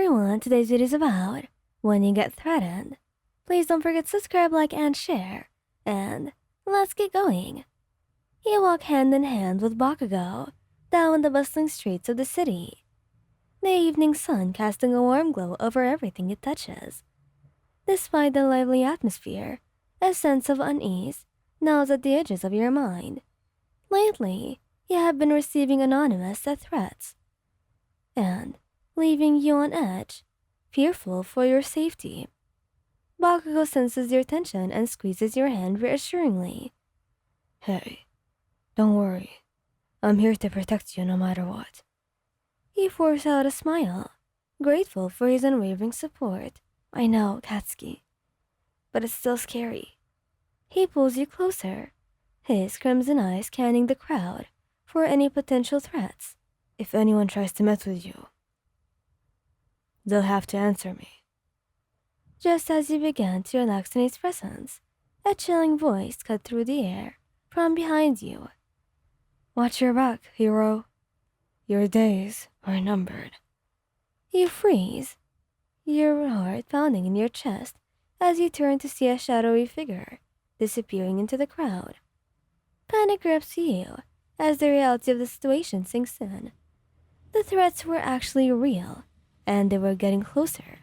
everyone, today's video is about when you get threatened. Please don't forget to subscribe, like, and share. And let's get going. You walk hand in hand with Bakugou down the bustling streets of the city, the evening sun casting a warm glow over everything it touches. Despite the lively atmosphere, a sense of unease gnaws at the edges of your mind. Lately, you have been receiving anonymous death threats, and leaving you on edge, fearful for your safety. Bakugou senses your tension and squeezes your hand reassuringly. Hey, don't worry. I'm here to protect you no matter what. He forces out a smile, grateful for his unwavering support. I know, Katsuki, but it's still scary. He pulls you closer, his crimson eyes scanning the crowd for any potential threats. If anyone tries to mess with you, they'll have to answer me. Just as you began to relax in his presence, a chilling voice cut through the air from behind you. Watch your back, hero. Your days are numbered. You freeze, your heart pounding in your chest as you turn to see a shadowy figure disappearing into the crowd. Panic grips you as the reality of the situation sinks in. The threats were actually real, and they were getting closer.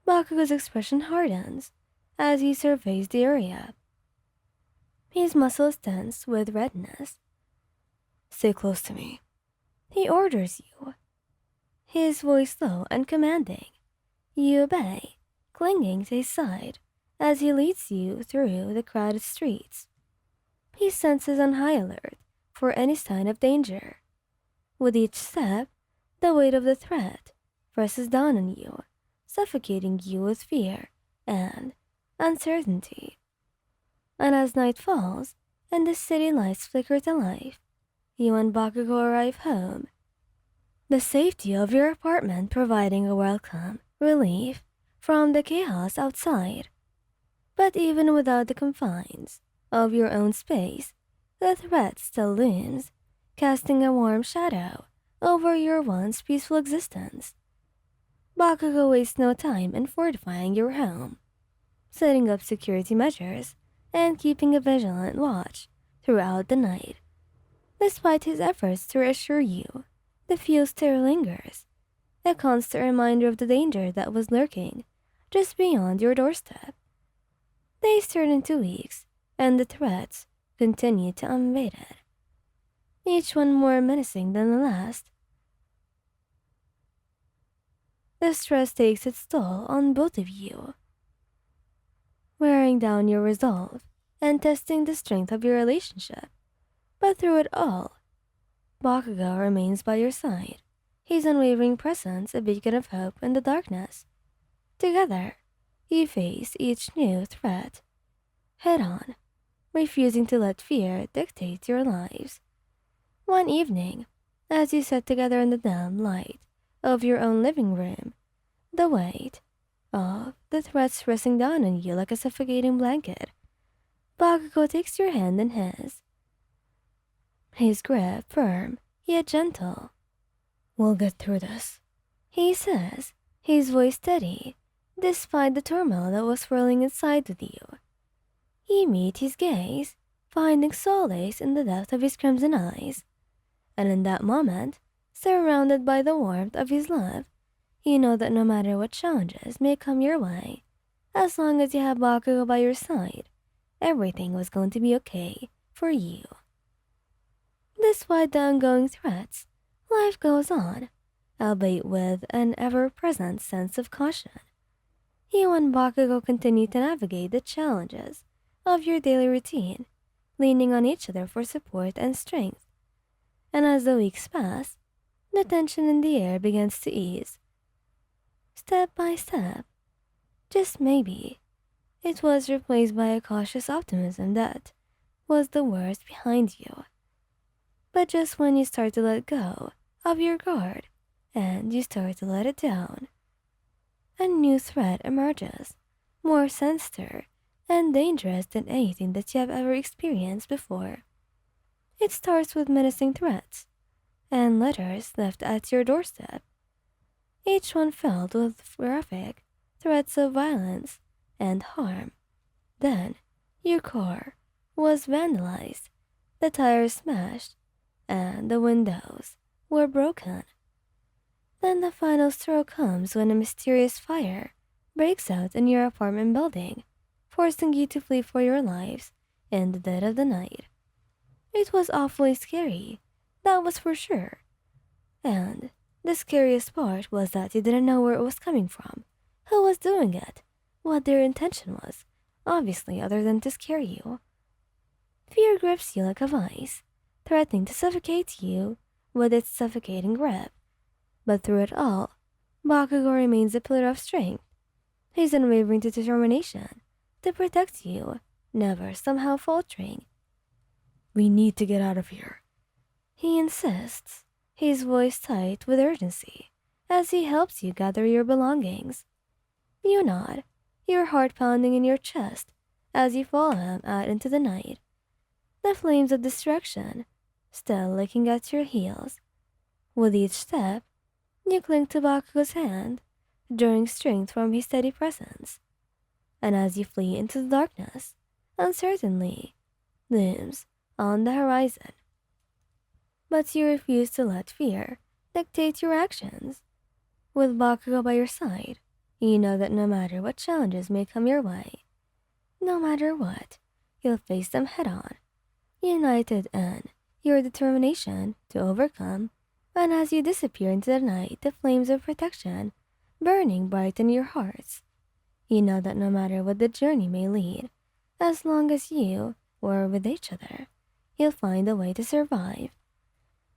Bakugou's expression hardens as he surveys the area. His muscles tense with redness. Stay close to me, he orders you, his voice low and commanding. You obey, clinging to his side as he leads you through the crowded streets. He senses on high alert for any sign of danger. With each step, the weight of the threat presses down on you, suffocating you with fear and uncertainty. And as night falls and the city lights flicker to life, you and Bakugou arrive home, the safety of your apartment providing a welcome relief from the chaos outside. But even without the confines of your own space, the threat still looms, casting a warm shadow over your once peaceful existence. Bakugou wastes no time in fortifying your home, setting up security measures and keeping a vigilant watch throughout the night. Despite his efforts to reassure you, the fear still lingers, a constant reminder of the danger that was lurking just beyond your doorstep. Days turn into weeks, and the threats continue to unabated, each one more menacing than the last. The stress takes its toll on both of you, wearing down your resolve and testing the strength of your relationship. But through it all, Bakugou remains by your side, his unwavering presence a beacon of hope in the darkness. Together, you face each new threat head-on, refusing to let fear dictate your lives. One evening, as you sat together in the dim light of your own living room, the weight of the threats pressing down on you like a suffocating blanket, Bakugou takes your hand in his grip firm yet gentle. We'll get through this, he says, his voice steady, despite the turmoil that was swirling inside with you. You meet his gaze, finding solace in the depth of his crimson eyes, and in that moment, surrounded by the warmth of his love, you know that no matter what challenges may come your way, as long as you have Bakugou by your side, everything was going to be okay for you. Despite the ongoing threats, life goes on, albeit with an ever-present sense of caution. You and Bakugou continue to navigate the challenges of your daily routine, leaning on each other for support and strength. And as the weeks pass, the tension in the air begins to ease. Step by step, just maybe, it was replaced by a cautious optimism that was the worst behind you. But just when you start to let go of your guard and you start to let it down, a new threat emerges, more sinister and dangerous than anything that you have ever experienced before. It starts with menacing threats and letters left at your doorstep. each one filled with graphic threats of violence and harm. Then, your car was vandalized, the tires smashed, and the windows were broken. Then the final straw comes when a mysterious fire breaks out in your apartment building, forcing you to flee for your lives in the dead of the night. It was awfully scary, that was for sure. And the scariest part was that you didn't know where it was coming from, who was doing it, what their intention was, obviously, other than to scare you. Fear grips you like a vice, threatening to suffocate you with its suffocating grip. But through it all, Bakugou remains a pillar of strength. His unwavering determination to protect you, never somehow faltering. We need to get out of here. He insists, his voice tight with urgency, as he helps you gather your belongings. You nod, your heart pounding in your chest as you follow him out into the night. The flames of destruction still licking at your heels. With each step, you cling to Bakugou's hand, drawing strength from his steady presence. And as you flee into the darkness, uncertainly looms on the horizon. But you refuse to let fear dictate your actions. With Bakugou by your side, you know that no matter what challenges may come your way, no matter what, you'll face them head on, united in your determination to overcome. And as you disappear into the night, the flames of protection burning bright in your hearts, you know that no matter what the journey may lead, as long as you were with each other, you'll find a way to survive.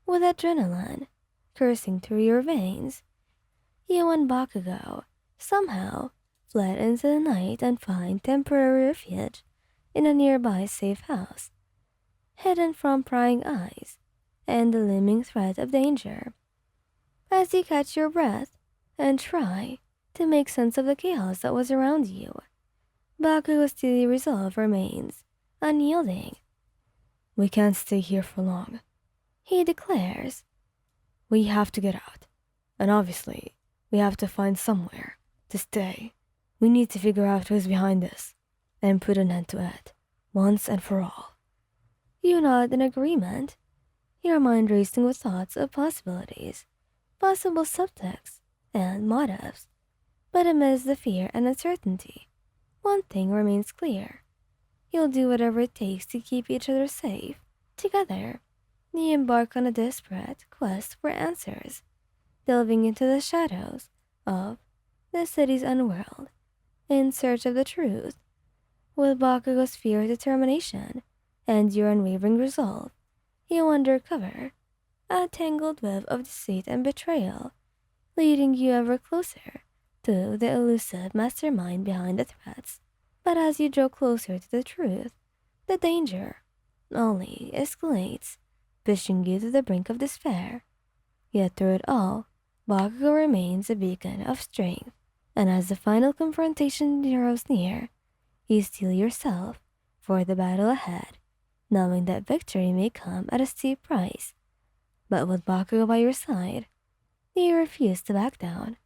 With adrenaline coursing through your veins, you and Bakugou somehow fled into the night and find temporary refuge in a nearby safe house, hidden from prying eyes and the looming threat of danger. As you catch your breath and try to make sense of the chaos that was around you, Bakugou's steely resolve remains unyielding. We can't stay here for long, He declares. We have to get out. And obviously, we have to find somewhere to stay. We need to figure out who's behind this and put an end to it, once and for all. You nod in agreement, your mind racing with thoughts of possibilities, possible subtexts, and motives. But amidst the fear and uncertainty, one thing remains clear. You'll do whatever it takes to keep each other safe. Together, you embark on a desperate quest for answers, delving into the shadows of the city's unworld in search of the truth. With Bakugou's fierce determination and your unwavering resolve, you undercover a tangled web of deceit and betrayal, leading you ever closer to the elusive mastermind behind the threats. But as you draw closer to the truth, the danger only escalates, pushing you to the brink of despair. Yet through it all, Bakugou remains a beacon of strength, and as the final confrontation draws near, you steel yourself for the battle ahead, knowing that victory may come at a steep price. But with Bakugou by your side, you refuse to back down,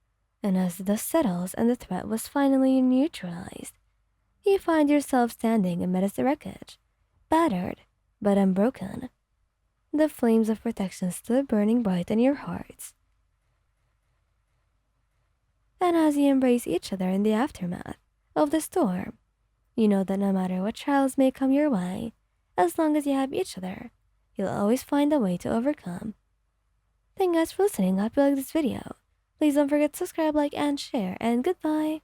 and as the dust settles and the threat was finally neutralized, you find yourself standing amidst the wreckage, battered but unbroken, the flames of protection still burning bright in your hearts. And as you embrace each other in the aftermath of the storm, you know that no matter what trials may come your way, as long as you have each other, you'll always find a way to overcome. Thank you guys for listening. I hope you liked this video. Please don't forget to subscribe, like, and share, and goodbye.